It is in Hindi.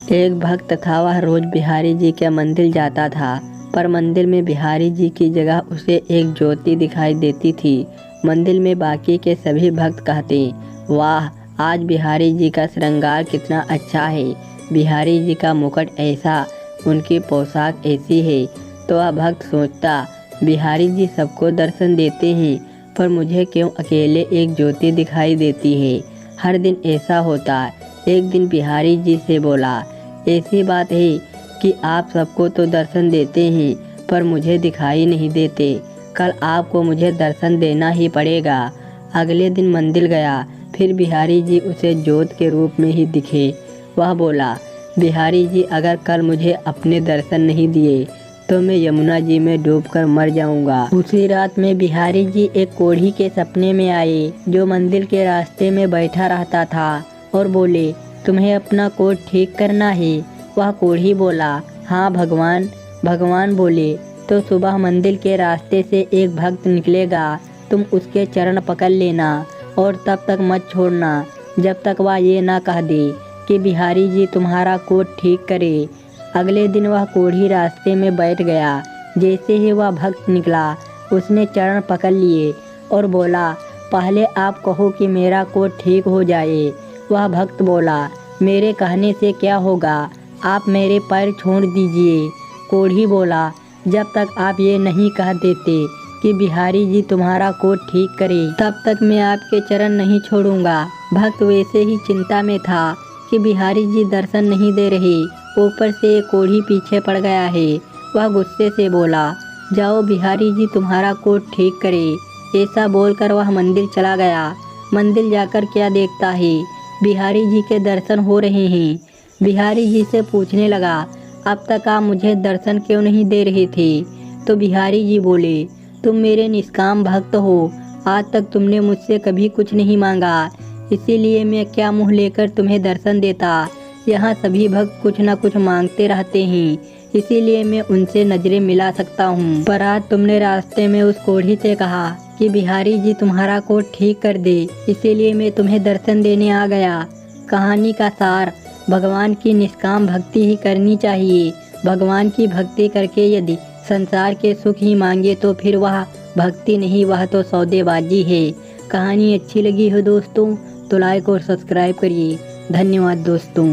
एक भक्त था, वह रोज बिहारी जी के मंदिर जाता था, पर मंदिर में बिहारी जी की जगह उसे एक ज्योति दिखाई देती थी। मंदिर में बाकी के सभी भक्त कहते, वाह, आज बिहारी जी का श्रृंगार कितना अच्छा है, बिहारी जी का मुकुट ऐसा, उनकी पोशाक ऐसी है। तो वह भक्त सोचता, बिहारी जी सबको दर्शन देते हैं, पर मुझे क्यों अकेले एक ज्योति दिखाई देती है। हर दिन ऐसा होता। एक दिन बिहारी जी से बोला, ऐसी बात है कि आप सबको तो दर्शन देते हैं, पर मुझे दिखाई नहीं देते। कल आपको मुझे दर्शन देना ही पड़ेगा। अगले दिन मंदिर गया, फिर बिहारी जी उसे ज्योत के रूप में ही दिखे। वह बोला, बिहारी जी, अगर कल मुझे अपने दर्शन नहीं दिए तो मैं यमुना जी में डूबकर मर जाऊंगा। उसी रात में बिहारी जी एक कोढ़ी के सपने में आए, जो मंदिर के रास्ते में बैठा रहता था, और बोले, तुम्हें अपना कोट ठीक करना है। वह कोढ़ी बोला, हाँ भगवान। भगवान बोले, तो सुबह मंदिर के रास्ते से एक भक्त निकलेगा, तुम उसके चरण पकड़ लेना और तब तक मत छोड़ना जब तक वह ये ना कह दे कि बिहारी जी तुम्हारा कोट ठीक करे। अगले दिन वह कोढ़ी रास्ते में बैठ गया। जैसे ही वह भक्त निकला, उसने चरण पकड़ लिए और बोला, पहले आप कहो कि मेरा कोट ठीक हो जाए। वह भक्त बोला, मेरे कहने से क्या होगा, आप मेरे पैर छोड़ दीजिए। कोढ़ी बोला, जब तक आप ये नहीं कह देते कि बिहारी जी तुम्हारा कोट ठीक करे, तब तक मैं आपके चरण नहीं छोड़ूंगा। भक्त वैसे ही चिंता में था कि बिहारी जी दर्शन नहीं दे रहे, ऊपर से कोढ़ी पीछे पड़ गया है। वह गुस्से से बोला, जाओ, बिहारी जी तुम्हारा कोट ठीक करे। ऐसा बोलकर वह मंदिर चला गया। मंदिर जाकर क्या देखता है, बिहारी जी के दर्शन हो रहे हैं। बिहारी जी से पूछने लगा, अब तक आप मुझे दर्शन क्यों नहीं दे रहे थे। तो बिहारी जी बोले, तुम मेरे निष्काम भक्त हो, आज तक तुमने मुझसे कभी कुछ नहीं मांगा, इसीलिए मैं क्या मुँह लेकर तुम्हें दर्शन देता। यहाँ सभी भक्त कुछ न कुछ मांगते रहते हैं, इसीलिए मैं उनसे नजरें मिला सकता हूँ। पर आज तुमने रास्ते में उस कोढ़ी से कहा कि बिहारी जी तुम्हारा कोट ठीक कर दे, इसीलिए मैं तुम्हें दर्शन देने आ गया। कहानी का सार, भगवान की निष्काम भक्ति ही करनी चाहिए। भगवान की भक्ति करके यदि संसार के सुख ही मांगे तो फिर वह भक्ति नहीं, वह तो सौदेबाजी है। कहानी अच्छी लगी हो दोस्तों तो लाइक और सब्सक्राइब करिए। धन्यवाद दोस्तों।